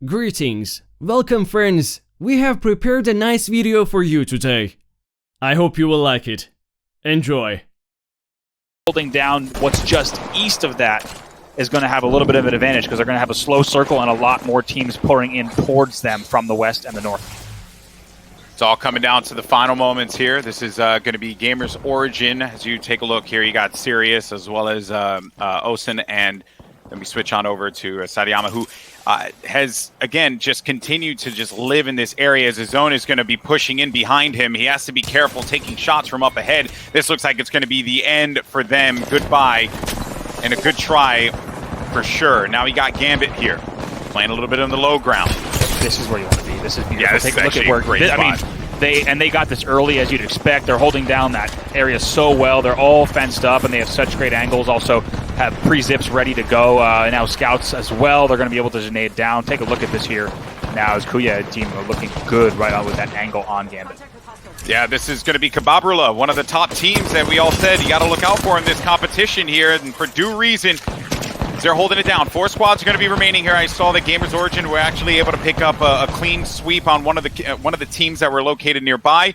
Greetings, welcome friends, we have prepared a nice video for you today. I hope you will like it. Enjoy. Holding down what's just east of that is going to have a little bit of an advantage because they're going to have a slow circle and a lot more teams pouring in towards them from the west and the north. It's all coming down to the final moments here. This is going to be Gamers Origin. As you take a look here, you got Sirius as well as Osen, and then we switch on over to Sadayama, who has, again, just continued to just live in this area as his zone is going to be pushing in behind him. He has to be careful taking shots from up ahead. This looks like it's going to be the end for them. Goodbye, and a good try for sure. Now we got Gambit here, playing a little bit on the low ground. This is where you want to be. This is beautiful. Yeah, this Take is a look actually at where, a great spot. I mean, they got this early, as you'd expect. They're holding down that area so well. They're all fenced up, and they have such great angles. Also have pre-zips ready to go. Now scouts as well. They're going to be able to grenade down. Take a look at this here. Now as Kuya team are looking good right on with that angle on Gambit. Yeah, this is going to be Kababrula, one of the top teams that we all said you got to look out for in this competition here, and for due reason. They're holding it down. 4 squads are going to be remaining here. I saw that Gamers Origin were actually able to pick up a clean sweep on one of the teams that were located nearby.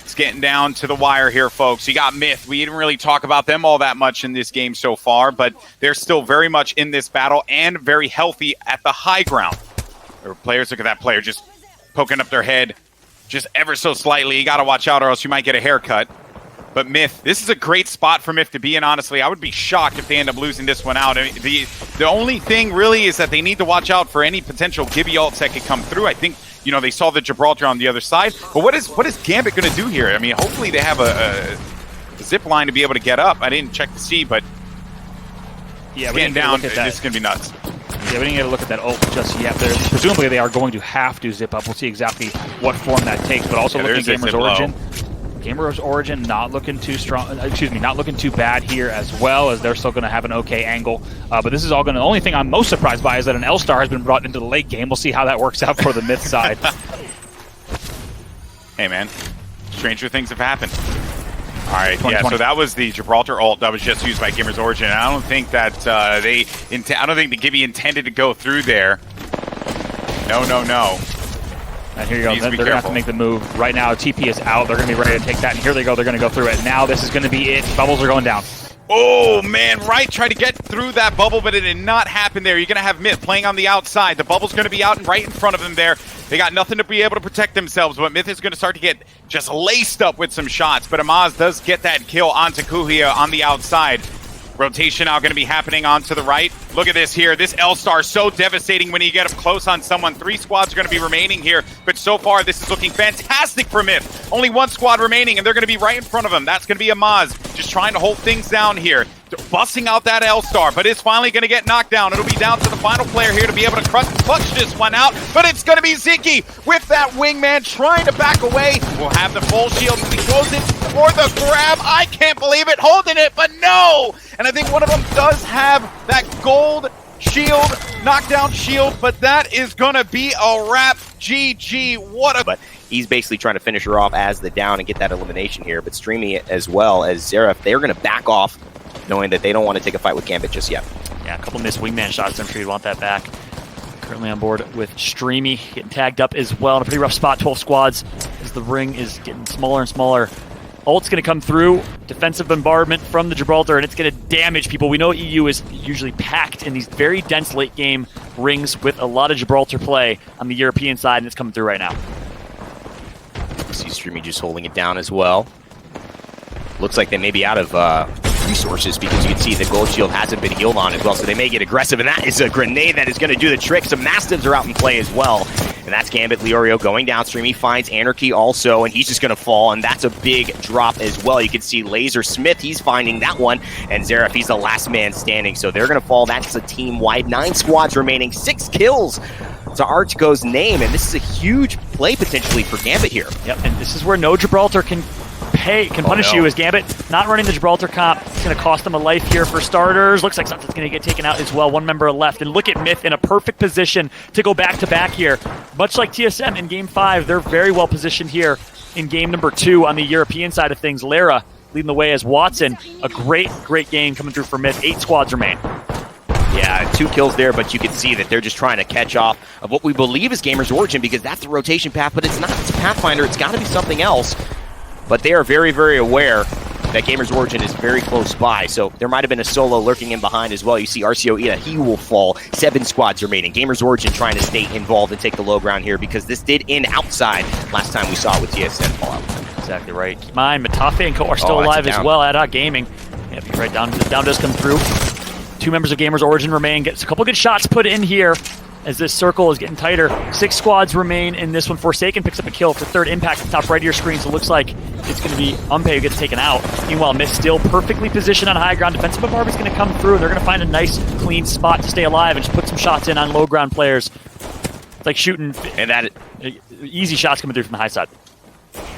It's getting down to the wire here, folks. You got Myth. We didn't really talk about them all that much in this game so far, but they're still very much in this battle and very healthy at the high ground. There were players, look at that player just poking up their head just ever so slightly. You got to watch out or else you might get a haircut. But Myth, this is a great spot for Myth to be in, honestly. I would be shocked if they end up losing this one out. I mean, the only thing really is that they need to watch out for any potential Gibby ults that could come through. I think, you know, they saw the Gibraltar on the other side. But what is Gambit going to do here? I mean, hopefully they have a zip line to be able to get up. I didn't check to see, but yeah, getting down, this is going to be nuts. Yeah, we didn't get a look at that ult just yet. Presumably they are going to have to zip up. We'll see exactly what form that takes. But also looking at Gamers Origin. Gamers Origin not looking too strong, not looking too bad here as well, as they're still going to have an okay angle. But this is all going to, the only thing I'm most surprised by is that an L-Star has been brought into the late game. We'll see how that works out for the Myth side. Hey man, stranger things have happened. All right, yeah, so that was the Gibraltar ult that was just used by Gamers Origin. I don't think that I don't think the Gibby intended to go through there. No. And here you go, they're going to have to make the move. Right now, TP is out. They're going to be ready to take that, and here they go. They're going to go through it. Now this is going to be it. Bubbles are going down. Oh, man, right. Try to get through that bubble, but it did not happen there. You're going to have Myth playing on the outside. The bubble's going to be out and right in front of them there. They got nothing to be able to protect themselves, but Myth is going to start to get just laced up with some shots. But Amaz does get that kill onto Kuhia on the outside. Rotation now going to be happening onto the right. Look at this here. This L-Star so devastating when you get up close on someone. 3 squads are going to be remaining here, but so far this is looking fantastic for Myth. Only 1 squad remaining, and they're going to be right in front of him. That's going to be Amaz, just trying to hold things down here. Busting out that L-Star, but it's finally going to get knocked down. It'll be down to the final player here to be able to clutch this one out, but it's going to be Ziki with that wingman trying to back away. We'll have the full shield as he goes in for the grab. I can't believe it, holding it, but no! And I think one of them does have that gold shield, knockdown shield, but that is going to be a wrap. GG, what a... But he's basically trying to finish her off as the down and get that elimination here, but Streamy as well as Xerath, they're going to back off, knowing that they don't want to take a fight with Gambit just yet. Yeah, a couple missed wingman shots. I'm sure you'd want that back. Currently on board with Streamy, getting tagged up as well in a pretty rough spot. 12 squads as the ring is getting smaller and smaller. Ult's going to come through. Defensive bombardment from the Gibraltar, and it's going to damage people. We know EU is usually packed in these very dense late-game rings with a lot of Gibraltar play on the European side, and it's coming through right now. See Streamy just holding it down as well. Looks like they may be out of resources because you can see the gold shield hasn't been healed on as well, so they may get aggressive, and that is a grenade that is going to do the trick. Some Mastiffs are out in play as well, and that's Gambit. Leorio going downstream. He finds Anarchy also, and he's just going to fall, and that's a big drop as well. You can see Laser Smith, he's finding that one, and Xerath, he's the last man standing, so they're going to fall. That's a team-wide. 9 squads remaining, 6 kills to Archgo's name, and this is a huge play potentially for Gambit here. Yep, and this is where no Gibraltar can punish you, as Gambit not running the Gibraltar comp. It's going to cost them a life here for starters. Looks like something's going to get taken out as well. 1 member left, and look at Myth in a perfect position to go back-to-back here. Much like TSM in Game 5, they're very well positioned here in Game number 2 on the European side of things. Lara leading the way as Watson. A great game coming through for Myth. 8 squads remain. Yeah, 2 kills there, but you can see that they're just trying to catch off of what we believe is Gamer's Origin, because that's the rotation path, but it's not. It's Pathfinder. It's got to be something else. But they are very, very aware that Gamer's Origin is very close by, so there might have been a solo lurking in behind as well. You see RCO Ida, he will fall. 7 squads remaining. Gamer's Origin trying to stay involved and take the low ground here, because this did end outside last time we saw it with TSN Fallout. Exactly right. Keep in mind, Matafe and Co are still alive as well. Ad Hoc Gaming. Yep, you're right. Down does come through. 2 members of Gamer's Origin remain. Gets a couple good shots put in here as this circle is getting tighter. 6 squads remain in this one. Forsaken picks up a kill for third impact at the top right of your screen, so it looks like it's going to be Umpe who gets taken out. Meanwhile, Myth still perfectly positioned on high ground. Defensive of Marvin's going to come through, and they're going to find a nice, clean spot to stay alive and just put some shots in on low ground players. It's like shooting And that easy shots coming through from the high side.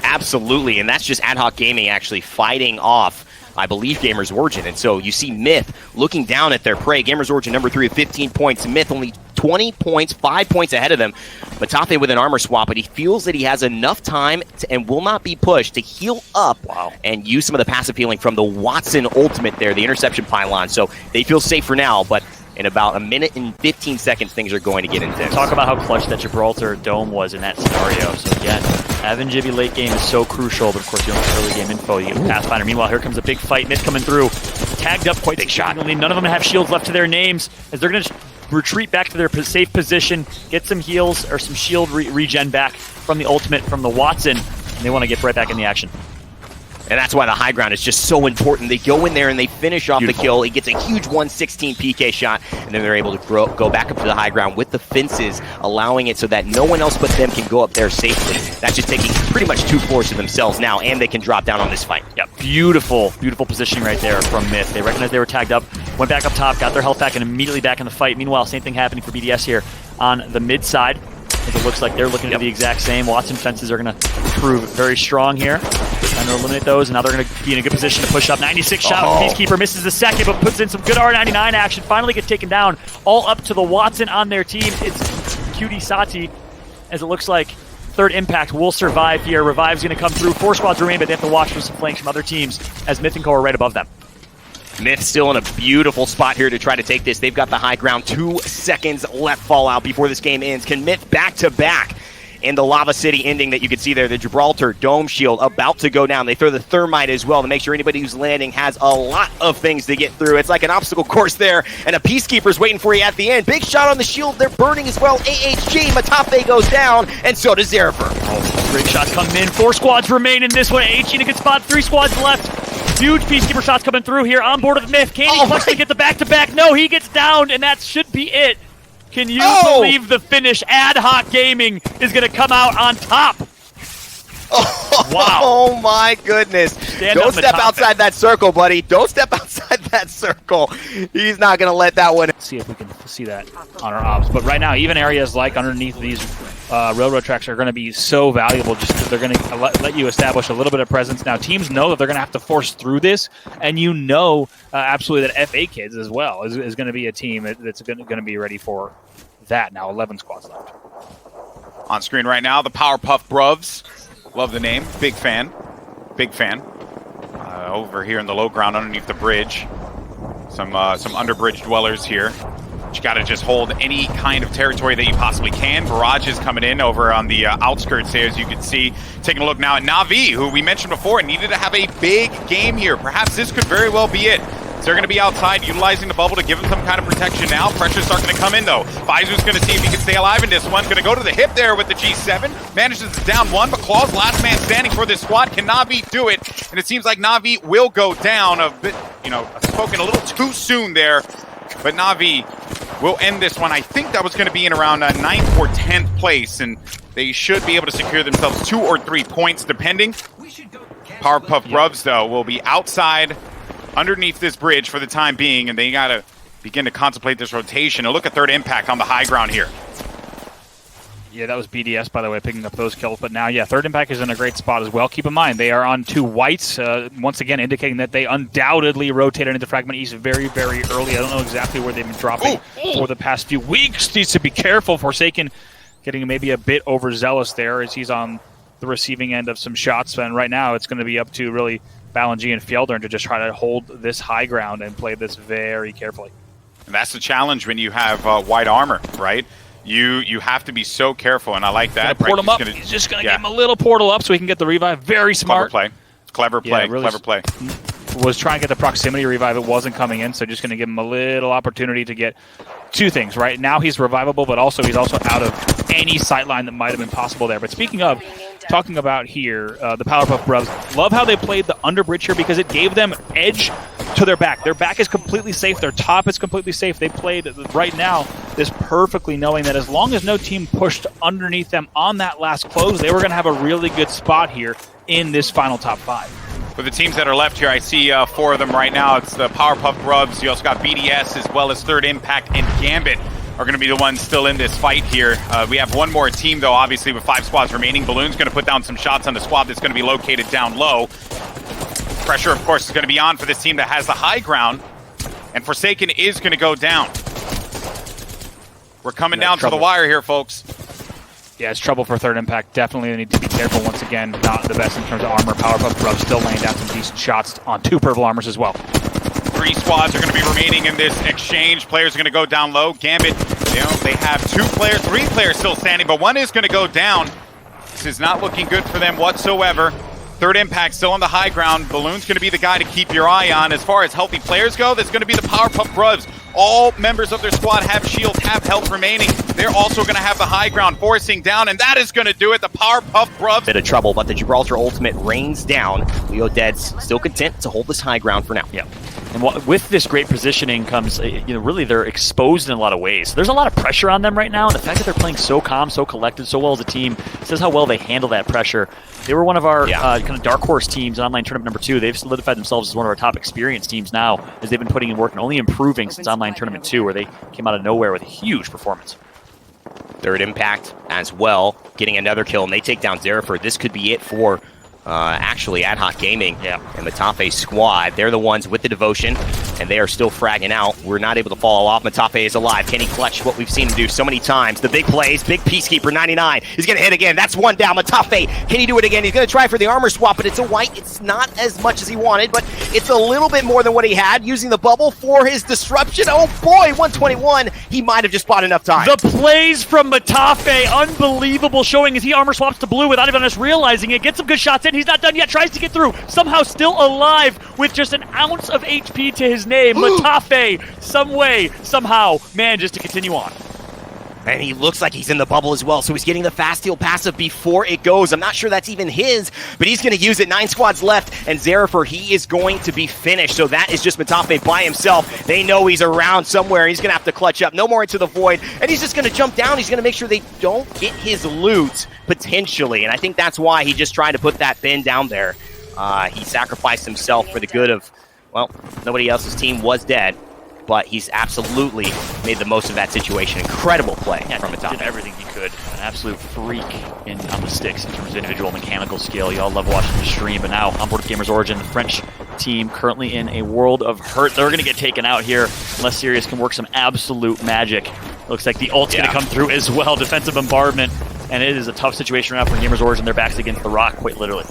Absolutely, and that's just Ad Hoc Gaming actually fighting off, I believe, Gamer's Origin. And so you see Myth looking down at their prey. Gamer's Origin number 3 with 15 points. Myth only 20 points, 5 points ahead of them. Matafe with an armor swap, but he feels that he has enough time and will not be pushed to heal up and use some of the passive healing from the Watson ultimate there, the interception pylon. So they feel safe for now, but in about a minute and 15 seconds, things are going to get intense. Talk about how clutch that Gibraltar dome was in that scenario. So again, having Jibby late game is so crucial, but of course you don't get early game info, you get Pathfinder. Meanwhile, here comes a big fight. Myth coming through, tagged up quite significantly. None of them have shields left to their names, as they're going to retreat back to their safe position, get some heals or some shield regen back from the ultimate from the Watson, and they want to get right back in the action. And that's why the high ground is just so important. They go in there and they finish off the kill. He gets a huge 116 PK shot, and then they're able to go back up to the high ground with the fences, allowing it so that no one else but them can go up there safely. That's just taking pretty much 2 floors to themselves now, and they can drop down on this fight. Yep, beautiful, beautiful positioning right there from Myth. They recognized they were tagged up, went back up top, got their health back, and immediately back in the fight. Meanwhile, same thing happening for BDS here on the mid side. It looks like they're looking to do the exact same. Watson fences are going to prove very strong here. Trying to eliminate those, and now they're going to be in a good position to push up. 96 shot. Peacekeeper misses the second, but puts in some good R99 action. Finally gets taken down. All up to the Watson on their team. It's QD Sati, as it looks like third impact will survive here. Revive's going to come through. 4 squads remain, but they have to watch for some flanks from other teams, as Myth and Co are right above them. Myth still in a beautiful spot here to try to take this. They've got the high ground. 2 seconds left Fallout before this game ends. Can Myth back-to-back in the Lava City ending that you can see there. The Gibraltar Dome Shield about to go down. They throw the Thermite as well to make sure anybody who's landing has a lot of things to get through. It's like an obstacle course there, and a Peacekeeper's waiting for you at the end. Big shot on the shield. They're burning as well. AHG, Matafe goes down, and so does Zerifer. Great shots coming in. 4 squads remain in this one. AHG in a good spot. 3 squads left. Huge Peacekeeper shots coming through here on board with Myth. Can he clutch to get the back-to-back? No, he gets downed, and that should be it. Can you believe the finish? Ad Hoc Gaming is going to come out on top. Wow. Oh my goodness. Don't step outside that circle, buddy. Don't step outside that circle. He's not going to let that one. See if we can see that on our ops. But right now, even areas like underneath these railroad tracks are going to be so valuable just because they're going to let you establish a little bit of presence. Now, teams know that they're going to have to force through this, and you know absolutely that FA Kids as well is going to be a team that's going to be ready for that. Now, 11 squads left. On screen right now, the Powerpuff Bruvs. Love the name. Big fan. Big fan. Over here in the low ground underneath the bridge. Some under-bridge dwellers here. But you got to just hold any kind of territory that you possibly can. Barrage is coming in over on the outskirts there, as you can see. Taking a look now at Na'Vi, who we mentioned before, needed to have a big game here. Perhaps this could very well be it. So they're going to be outside, utilizing the bubble to give him some kind of protection now. Pressure's starting to come in, though. Fizer's going to see if he can stay alive in this one. Going to go to the hip there with the G7. Manages to down one, but Claw's last man standing for this squad. Can Na'Vi do it? And it seems like Na'Vi will go down a bit, spoken a little too soon there. But Na'Vi will end this one. I think that was going to be in around 9th or 10th place, and they should be able to secure themselves 2 or 3 points, depending. Powerpuff Bruvs, though, will be outside underneath this bridge for the time being, and they got to begin to contemplate this rotation. And look at third impact on the high ground here. Yeah, that was BDS, by the way, picking up those kills. But now, yeah, third impact is in a great spot as well. Keep in mind, they are on 2 whites, once again indicating that they undoubtedly rotated into Fragment East very, very early. I don't know exactly where they've been dropping for the past few weeks. Needs to be careful. Forsaken getting maybe a bit overzealous there as he's on the receiving end of some shots. And right now, it's going to be up to really Balanji and Fjeldern to just try to hold this high ground and play this very carefully. And that's the challenge when you have white armor, right? You have to be so careful, and I like that. Port him up. He's just going to give him a little portal up so he can get the revive. Very smart. Clever play. Clever play. Was trying to get the proximity revive. It wasn't coming in, so just going to give him a little opportunity to get two things, right? Now he's revivable, but also he's also out of any sightline that might have been possible there. But speaking of, talking about here, the Powerpuff Brubs, love how they played the underbridge here because it gave them edge to their back. Their back is completely safe. Their top is completely safe. They played right now this perfectly, knowing that as long as no team pushed underneath them on that last close, they were going to have a really good spot here in this final top 5. For the teams that are left here, I see 4 of them right now. It's the Powerpuff Brubs. You also got BDS as well as Third Impact and Gambit are going to be the ones still in this fight here. We have one more team, though, obviously, with 5 squads remaining. Balloon's going to put down some shots on the squad that's going to be located down low. Pressure, of course, is going to be on for this team that has the high ground. And Forsaken is going to go down. We're coming down to the wire here, folks. Yeah, it's trouble for Third Impact. Definitely need to be careful once again. Not the best in terms of armor. Powerpuff Brubs still laying down some decent shots on 2 purple armors as well. 3 squads are going to be remaining in this exchange. Players are going to go down low. Gambit, they have 3 players still standing, but one is going to go down. This is not looking good for them whatsoever. Third Impact still on the high ground. Balloon's going to be the guy to keep your eye on. As far as healthy players go, that's going to be the Powerpuff Brubs. All members of their squad have shields, have health remaining. They're also going to have the high ground forcing down, and that is going to do it. The Powerpuff Brubs. Bit of trouble, but the Gibraltar ultimate rains down. Leo Dead's still content to hold this high ground for now. Yeah. And with this great positioning comes, really they're exposed in a lot of ways. There's a lot of pressure on them right now, and the fact that they're playing so calm, so collected, so well as a team says how well they handle that pressure. They were one of our kind of dark horse teams in online tournament number 2. They've solidified themselves as one of our top experienced teams now, as they've been putting in work and only improving since online tournament 2, where they came out of nowhere with a huge performance. Third Impact as well, getting another kill, and they take down Zeriford. This could be it for actually Ad Hoc Gaming and the Matafe squad. They're the ones with the devotion, and they are still fragging out. We're not able to follow off. Matafe is alive. Can he clutch what we've seen him do so many times? The big plays, big Peacekeeper, 99. He's going to hit again. That's 1 down. Matafe, can he do it again? He's going to try for the armor swap, but it's a white. It's not as much as he wanted, but it's a little bit more than what he had, using the bubble for his disruption. Oh boy, 121. He might have just bought enough time. The plays from Matafe, unbelievable, showing as he armor swaps to blue without even us realizing it. Gets some good shots in. He's not done yet. Tries to get through. Somehow still alive with just an ounce of HP to his name. Matafe, some way, somehow, manages to continue on. And he looks like he's in the bubble as well, so he's getting the fast heal passive before it goes. I'm not sure that's even his, but he's going to use it. 9 squads left, and Zerifer, he is going to be finished. So that is just Matafe by himself. They know he's around somewhere. He's going to have to clutch up. No more into the void, and he's just going to jump down. He's going to make sure they don't get his loot, potentially. And I think that's why he just tried to put that bin down there. He sacrificed himself for the good of, well, nobody else's team was dead. But he's absolutely made the most of that situation. Incredible play from Matafe. Did everything he could. An absolute freak on the sticks in terms of individual mechanical skill. Y'all love watching the stream, but now on board with Gamers Origin, the French team currently in a world of hurt. They're going to get taken out here unless Sirius can work some absolute magic. Looks like the ult's going to come through as well. Defensive bombardment, and it is a tough situation right now for Gamers Origin. Their backs against the rock, quite literally.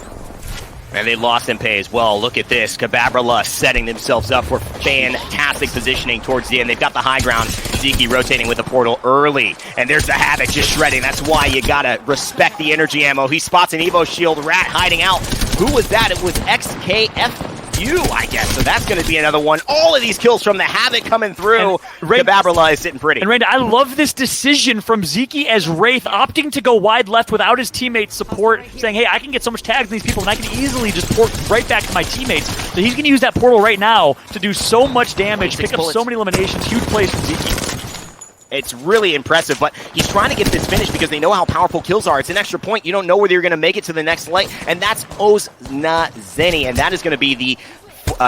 And they lost MP as well. Look at this. Kababrala setting themselves up for fantastic positioning towards the end. They've got the high ground. Ziki rotating with the portal early. And there's the Havoc just shredding. That's why you gotta respect the energy ammo. He spots an Evo shield. Rat hiding out. Who was that? It was XKFU, I guess. So that's gonna be another one. All of these kills from the Havoc coming through. Kababrala is sitting pretty. And Randa, I love this decision from Ziki as Wraith, opting to go wide left without his teammates' support, saying, hey, I can get so much tags on these people, and I can easily just port right back to my teammates. So he's going to use that portal right now to do so much damage, pick up so many eliminations. Huge plays from Ziki. It's really impressive, but he's trying to get this finished because they know how powerful kills are. It's an extra point. You don't know whether you're going to make it to the next leg, and that's Oznazeni, and that is going to be the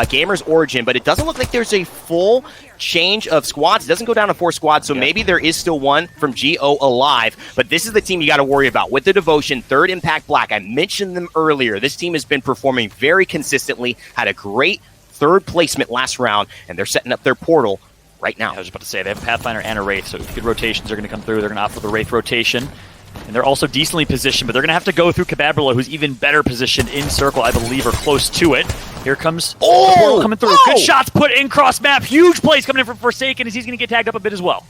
Gamers Origin, but it doesn't look like there's a full change of squads. It doesn't go down to 4 squads, so maybe there is still one from GO alive, but this is the team you got to worry about. With the Devotion, Third Impact Black, I mentioned them earlier. This team has been performing very consistently, had a great 3rd placement last round, and they're setting up their portal right now. I was about to say, they have Pathfinder and a Wraith, so good rotations are going to come through. They're going to opt for the Wraith rotation. And And they're also decently positioned, but they're going to have to go through Cababrilla, who's even better positioned in circle, I believe, or close to it. Here comes the portal coming through. Good shots put in cross map. Huge plays coming in from Forsaken as he's going to get tagged up a bit as well.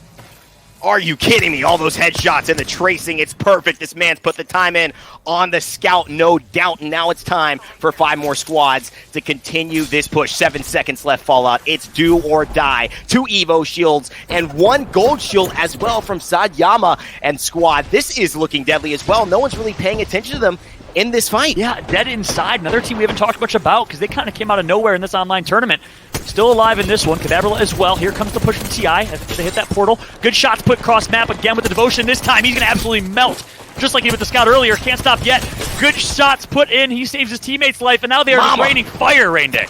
Are you kidding me? All those headshots and the tracing, it's perfect. This man's put the time in on the scout, no doubt. And now it's time for 5 more squads to continue this push. 7 seconds left, Fallout. It's do or die. 2 Evo shields and 1 gold shield as well from Sadyama and squad. This is looking deadly as well. No one's really paying attention to them in this fight. Yeah, dead inside. Another team we haven't talked much about because they kind of came out of nowhere in this online tournament. Still alive in this one. Cababrilla as well. Here comes the push from TI as they hit that portal. Good shots put cross map again with the devotion. This time he's going to absolutely melt. Just like he did with the scout earlier. Can't stop yet. Good shots put in. He saves his teammate's life, and now they are just raining fire, Rainday.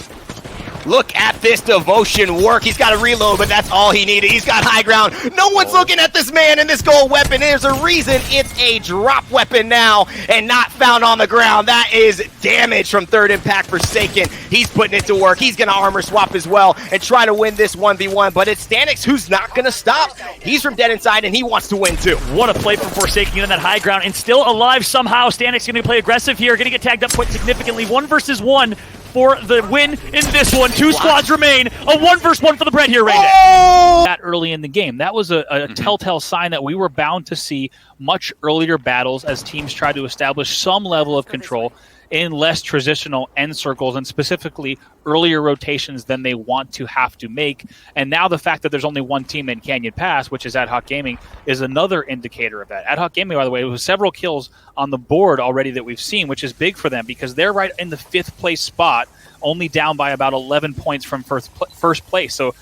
Look at this devotion work. He's got to reload, but that's all he needed. He's got high ground. No one's looking at this man and this gold weapon. There's a reason it's a drop weapon now and not found on the ground. That is damage from Third Impact Forsaken. He's putting it to work. He's going to armor swap as well and try to win this 1v1, but it's Stanix who's not going to stop. He's from dead inside, and he wants to win too. What a play from Forsaken on that high ground, and still alive somehow. Stanix going to play aggressive here, going to get tagged up quite significantly. 1 versus 1. For the win in this one. 2 squads remain. A 1 versus 1 for the bread here, Rainday. That early in the game. That was a telltale sign that we were bound to see much earlier battles as teams tried to establish some level of control in less traditional end circles and specifically earlier rotations than they want to have to make. And now the fact that there's only one team in Canyon Pass, which is Ad Hoc Gaming, is another indicator of that. Ad Hoc Gaming, by the way, it was several kills on the board already that we've seen, which is big for them because they're right in the 5th place spot, only down by about 11 points from first place. So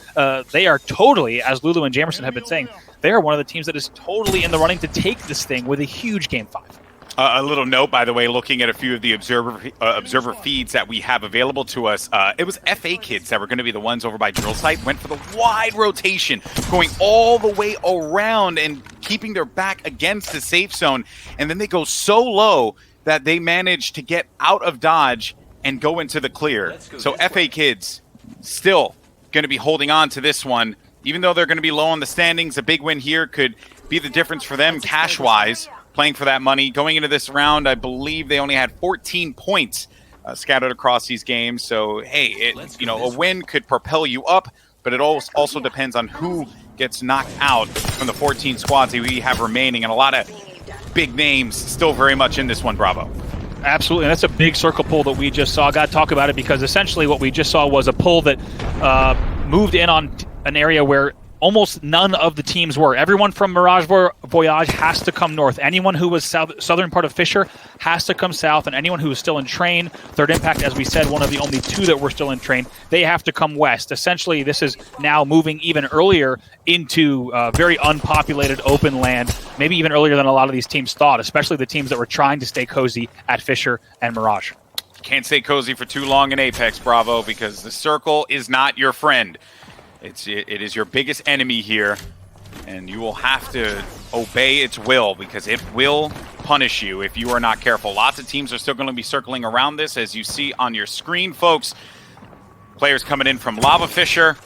they are totally, as Lulu and Jamerson have been saying, they are one of the teams that is totally in the running to take this thing with a huge Game 5. A little note, by the way, looking at a few of the observer feeds that we have available to us, it was FA kids that were going to be the ones over by drill site, went for the wide rotation, going all the way around and keeping their back against the safe zone, and then they go so low that they manage to get out of dodge and go into the clear. So FA kids still going to be holding on to this one, even though they're going to be low on the standings. A big win here could be the difference for them cash-wise. Playing for that money. Going into this round, I believe they only had 14 points scattered across these games. So, hey, a win could propel you up, but it also depends on who gets knocked out from the 14 squads that we have remaining. And a lot of big names still very much in this one, Bravo. Absolutely, and that's a big circle pull that we just saw. Got to talk about it because essentially what we just saw was a pull that moved in on an area where almost none of the teams were. Everyone from Mirage Voyage has to come north. Anyone who was southern part of Fisher has to come south, and anyone who is still in train, Third Impact, as we said, one of the only 2 that were still in train, they have to come west. Essentially, this is now moving even earlier into very unpopulated open land, maybe even earlier than a lot of these teams thought, especially the teams that were trying to stay cozy at Fisher and Mirage. Can't stay cozy for too long in Apex, Bravo, because the circle is not your friend. It is your biggest enemy here, and you will have to obey its will because it will punish you if you are not careful. Lots of teams are still going to be circling around this, as you see on your screen, folks. Players coming in from Lava Fisher.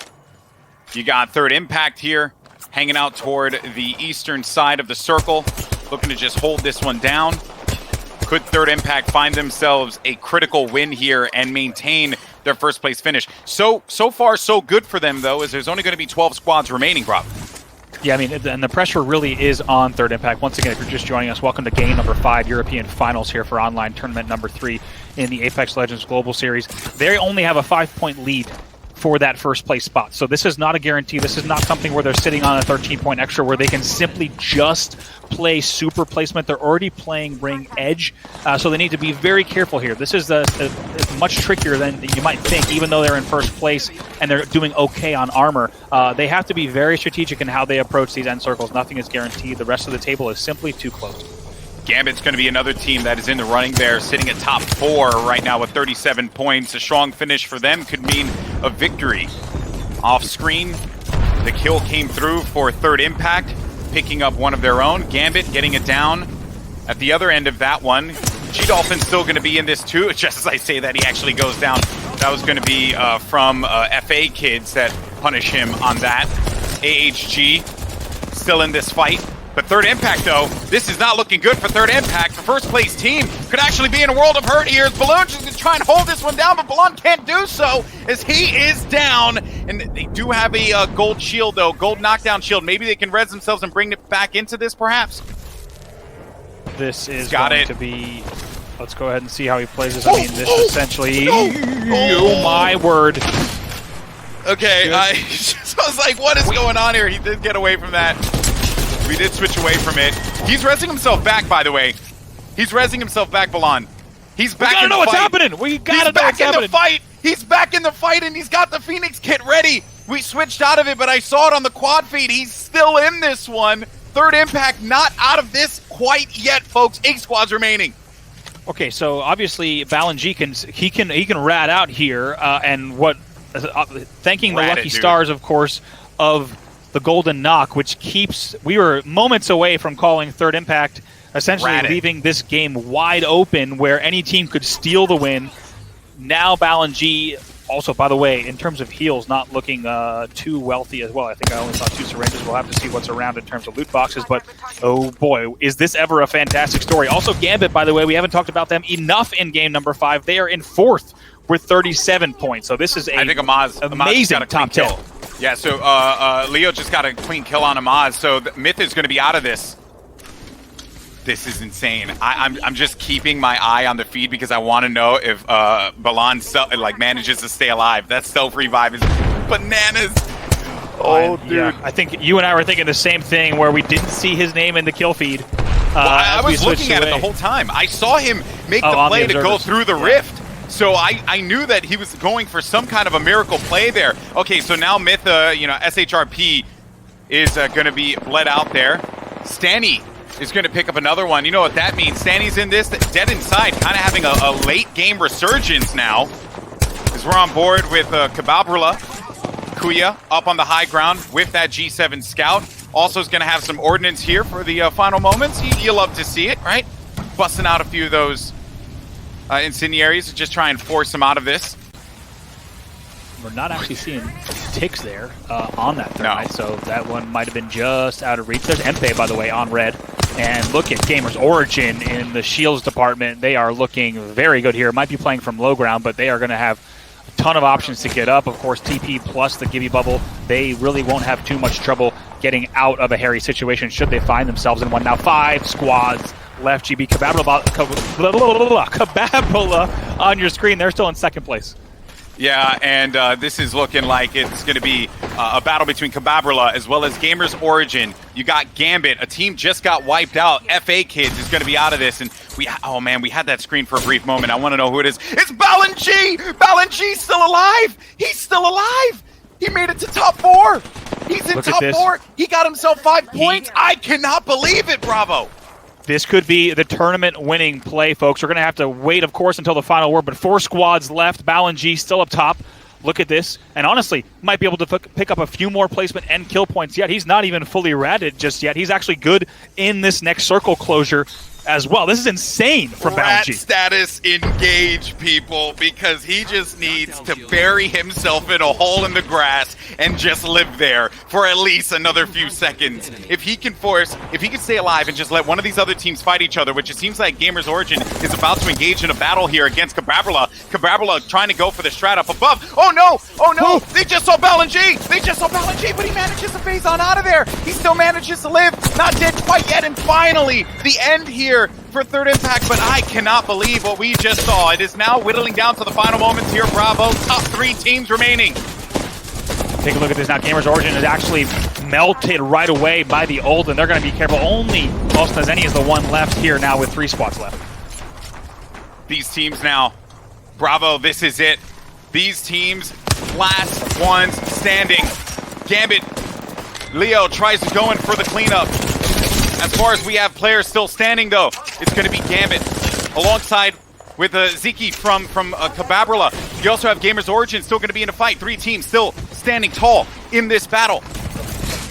You got Third Impact here, hanging out toward the eastern side of the circle, looking to just hold this one down. Could Third Impact find themselves a critical win here and maintain their first place finish? So far, so good for them, though, as there's only going to be 12 squads remaining, Rob. Yeah, I mean, and the pressure really is on Third Impact. Once again, if you're just joining us, welcome to game number 5, European Finals here for online tournament number 3 in the Apex Legends Global Series. They only have a 5-point lead for that first place spot. So this is not a guarantee. This is not something where they're sitting on a 13-point extra where they can simply just play super placement. They're already playing ring edge, so they need to be very careful here. This is much trickier than you might think, even though they're in first place and they're doing okay on armor. They have to be very strategic in how they approach these end circles. Nothing is guaranteed. The rest of the table is simply too close. Gambit's going to be another team that is in the running there, sitting at top 4 right now with 37 points. A strong finish for them could mean a victory. Off screen, the kill came through for Third Impact, picking up one of their own. Gambit getting it down at the other end of that one. G-Dolphin's still going to be in this too. Just as I say that, he actually goes down. That was going to be from FA kids that punish him on that. AHG still in this fight. But Third Impact, though, this is not looking good for Third Impact. The first place team could actually be in a world of hurt here. Balloon just gonna try and hold this one down, but Balloon can't do so as he is down. And they do have a gold shield, though, gold knockdown shield. Maybe they can res themselves and bring it back into this, perhaps. This is going to be... Let's go ahead and see how he plays this. I mean, this essentially... Oh, my word. Okay, I was like, what is going on here? He did get away from that. We did switch away from it. He's rezzing himself back, by the way. He's rezzing himself back, Balan. He's back in the fight. We gotta know what's happening. We gotta know what's happening. He's back in the fight. He's back in the fight, and he's got the Phoenix kit ready. We switched out of it, but I saw it on the quad feed. He's still in this one. Third Impact not out of this quite yet, folks. 8 squads remaining. Okay, so obviously Balanji can rat out here, and what? Thanking the lucky stars, of course, of the golden knock, which keeps... We were moments away from calling Third Impact, essentially leaving this game wide open where any team could steal the win. Now Balanji, also, by the way, in terms of heals, not looking too wealthy as well. I think I only saw 2 syringes. We'll have to see what's around in terms of loot boxes, but oh boy, is this ever a fantastic story. Also, Gambit, by the way, we haven't talked about them enough in game number 5. They are in 4th with 37 points, so this is I think Amaz amazing got a top 10. Kill. Yeah, so Leo just got a clean kill on Amaz, so Myth is going to be out of this. This is insane. I'm just keeping my eye on the feed because I want to know if Balan manages to stay alive. That stealth revive is bananas. Oh, dude. Yeah, I think you and I were thinking the same thing where we didn't see his name in the kill feed. Well, I was looking at it the whole time. I saw him make the play to go through the rift. So I knew that he was going for some kind of a miracle play there. Okay, so now Myth, SHRP is going to be bled out there. Stanny is going to pick up another one. You know what that means. Stanny's in this, dead inside, kind of having a late game resurgence now. As we're on board with Kababrula. Kuya up on the high ground with that G7 Scout. Also is going to have some ordnance here for the final moments. You love to see it, right? Busting out a few of those incendiaries to just try and force them out of this. We're not actually seeing ticks there on that thermite, so that one might have been just out of reach. There's Empe, by the way, on red. And look at Gamers Origin in the shields department. They are looking very good here. Might be playing from low ground, but they are going to have a ton of options to get up. Of course, TP plus the Gibby bubble. They really won't have too much trouble getting out of a hairy situation should they find themselves in one. Now 5 squads left. GB Kababula on your screen. They're still in 2nd place. Yeah, and this is looking like it's going to be a battle between Kababrula as well as Gamers Origin. You got Gambit. A team just got wiped out. FA Kids is going to be out of this. And we had that screen for a brief moment. I want to know who it is. It's Balanji! Balanji's still alive! He's still alive! He made it to top 4! He's in top 4! He got himself 5 points! I cannot believe it, Bravo! This could be the tournament-winning play, folks. We're going to have to wait, of course, until the final word, but 4 squads left. Balanji still up top. Look at this. And honestly, might be able to pick up a few more placement and kill points yet. He's not even fully ratted just yet. He's actually good in this next circle closure as well. This is insane from Rat Balanji. Status engage, people, because he just needs to bury himself in a hole in the grass and just live there for at least another few seconds. If he can stay alive and just let one of these other teams fight each other, which it seems like Gamers Origin is about to engage in a battle here against Kababrula. Kababrula trying to go for the strat up above. Oh no! Oh no! They just saw Balanji! But he manages to phase on out of there. He still manages to live. Not dead quite yet. And finally, the end here for Third Impact, but I cannot believe what we just saw. It is now whittling down to the final moments here, Bravo. Top 3 teams remaining. Take a look at this now. Gamers Origin is actually melted right away by the ult, and they're going to be careful. Only Boston as any is the one left here now with 3 squads left. These teams now, Bravo, this is it. These teams, last ones standing. Gambit, Leo tries to go in for the cleanup. As far as we have players still standing, though, it's going to be Gambit alongside with Ziki from Kababrula. You also have Gamers Origin still going to be in a fight. 3 teams still standing tall in this battle.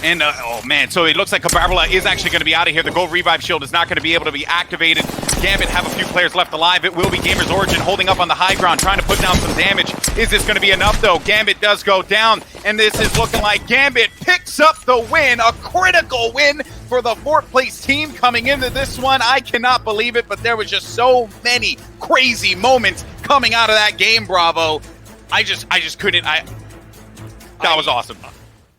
And, oh man, so it looks like Kabarbala is actually going to be out of here. The gold revive shield is not going to be able to be activated. Gambit have a few players left alive. It will be Gamers Origin holding up on the high ground, trying to put down some damage. Is this going to be enough, though? Gambit does go down, and this is looking like Gambit picks up the win. A critical win for the 4th place team coming into this one. I cannot believe it, but there was just so many crazy moments coming out of that game, Bravo. I just couldn't. That was awesome.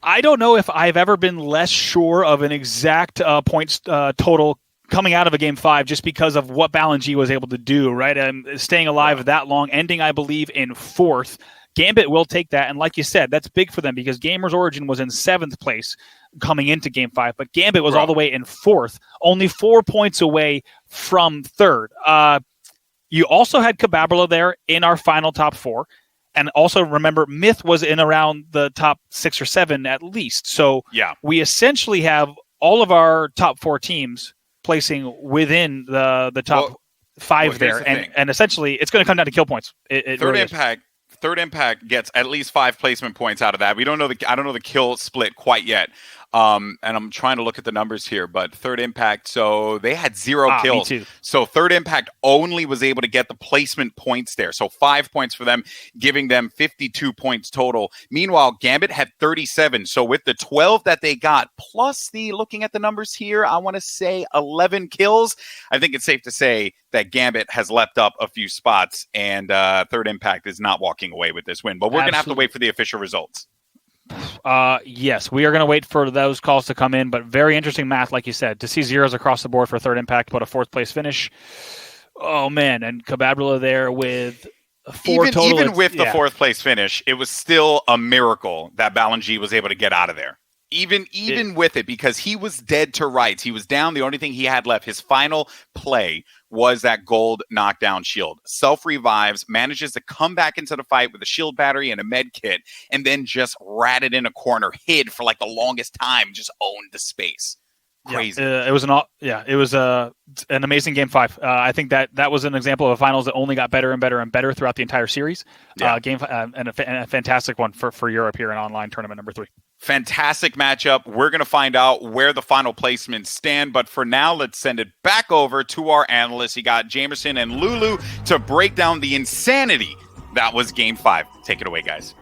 I don't know if I've ever been less sure of an exact points total coming out of a Game 5 just because of what Balanji was able to do, right? Staying alive that long, ending, I believe, in 4th. Gambit will take that, and like you said, that's big for them because Gamers Origin was in 7th place coming into Game 5, but Gambit was all the way in 4th, only 4 points away from 3rd. You also had Kababala there in our final top 4. And also remember, Myth was in around the top 6 or 7 at least. So we essentially have all of our top 4 teams placing within the top 5 there. And essentially, it's going to come down to kill points. Third Impact gets at least 5 placement points out of that. I don't know the kill split quite yet. And I'm trying to look at the numbers here, but Third Impact, so they had 0 kills. Me too. So Third Impact only was able to get the placement points there. So 5 points for them, giving them 52 points total. Meanwhile, Gambit had 37. So with the 12 that they got, plus looking at the numbers here, I want to say 11 kills. I think it's safe to say that Gambit has leapt up a few spots, and Third Impact is not walking away with this win. But we're going to have to wait for the official results. Yes, we are going to wait for those calls to come in, but very interesting math, like you said, to see zeros across the board for Third Impact, but a 4th place finish. Oh man, and Kababala there with 4 total. Even with the 4th place finish, it was still a miracle that Balanji was able to get out of there. Even with it, because he was dead to rights. He was down. The only thing he had left, his final play, was that gold knockdown shield. Self-revives, manages to come back into the fight with a shield battery and a med kit, and then just ratted in a corner, hid for like the longest time, just owned the space. Crazy. It was an amazing Game 5. I think that was an example of a finals that only got better and better and better throughout the entire series. And a fantastic one for Europe here in online tournament number 3. Fantastic matchup. We're going to find out where the final placements stand. But for now, let's send it back over to our analysts. You got Jamerson and Lulu to break down the insanity that was Game 5. Take it away, guys.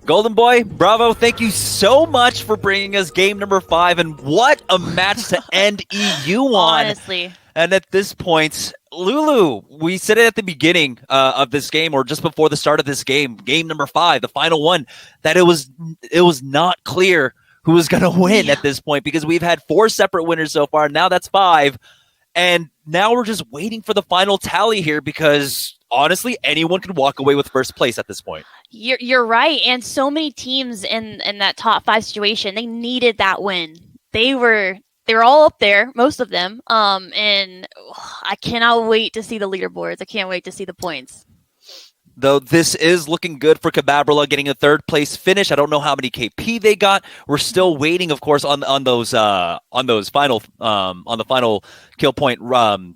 Golden Boy, bravo, thank you so much for bringing us game number 5, and what a match to end EU on. Honestly. And at this point, Lulu, we said it at the beginning of this game, or just before the start of this game, game number 5, the final one, that it was not clear who was going to win at this point, because we've had 4 separate winners so far, now that's 5, and now we're just waiting for the final tally here, because honestly, anyone could walk away with first place at this point. You're right, and so many teams in that top 5 situation, they needed that win. They were all up there, most of them, and I cannot wait to see the leaderboards. I can't wait to see the points. Though this is looking good for Kababala getting a 3rd place finish. I don't know how many KP they got. We're still waiting, of course, on the final kill point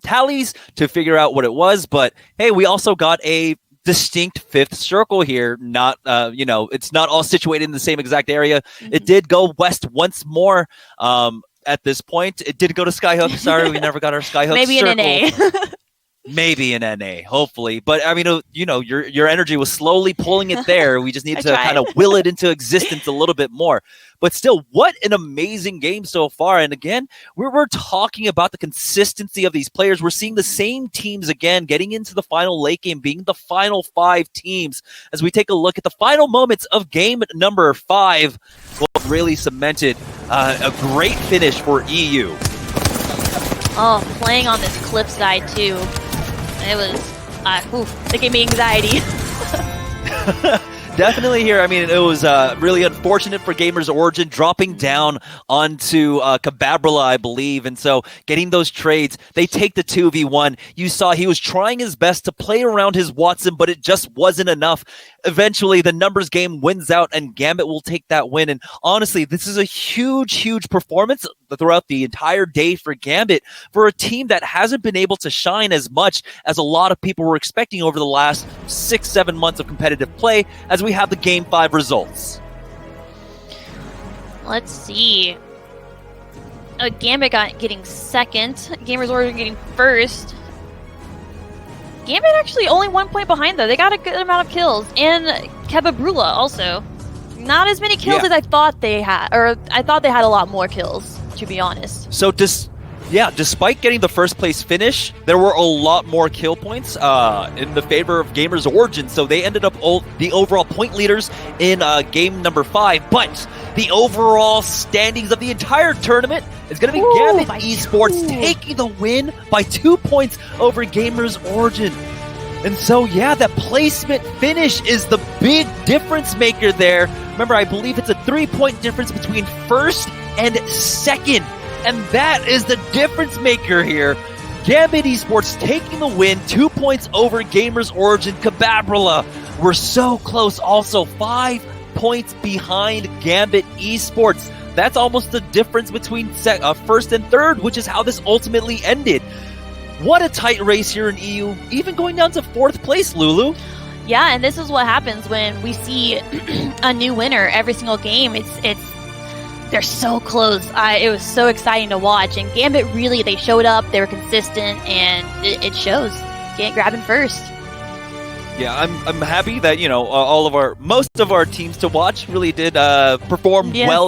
tallies to figure out what it was. But hey, we also got a distinct 5th circle here. Not it's not all situated in the same exact area. Mm-hmm. It did go west once more. At this point, it did go to Skyhook. Sorry, we never got our Skyhook. Maybe circle. an NA. Maybe an NA, hopefully. But I mean, your energy was slowly pulling it there. We just need to kind of will it into existence a little bit more. But still, what an amazing game so far. And again, we're talking about the consistency of these players. We're seeing the same teams again getting into the final late game, being the final 5 teams. As we take a look at the final moments of game number 5, what really cemented a great finish for EU. Oh, playing on this cliff side too. It was, it gave me anxiety. Definitely here. I mean, it was really unfortunate for Gamers Origin, dropping down onto Cababrilla, I believe. And so getting those trades, they take the 2v1. You saw he was trying his best to play around his Watson, but it just wasn't enough. Eventually, the numbers game wins out, and Gambit will take that win. And honestly, this is a huge performance throughout the entire day for Gambit, for a team that hasn't been able to shine as much as a lot of people were expecting over the last 6-7 months of competitive play, as we have the Game 5 results. Let's see. Gambit getting second. Gamers Origin getting first. Gambit actually only 1 point behind, though. They got a good amount of kills. And Cababrilla also. Not as many kills as I thought they had. Or I thought they had a lot more kills, to be honest. So despite getting the first place finish, there were a lot more kill points in the favor of Gamers Origin. So they ended up the overall point leaders in game number 5. But the overall standings of the entire tournament is going to be Gambit Esports taking the win by 2 points over Gamers Origin. And so, yeah, that placement finish is the big difference maker there. Remember, I believe it's a 3-point difference between first and second. And that is the difference maker here. Gambit Esports taking the win, 2 points over Gamers Origin. Cababrilla, we're so close. Also, 5 points behind Gambit Esports. That's almost the difference between first and third, which is how this ultimately ended. What a tight race here in EU, even going down to 4th place, Lulu. Yeah, and this is what happens when we see a new winner every single game. They're so close. It was so exciting to watch. And Gambit really, they showed up, they were consistent, and it shows. Grabbing first. Yeah, I'm happy that, most of our teams to watch really did perform well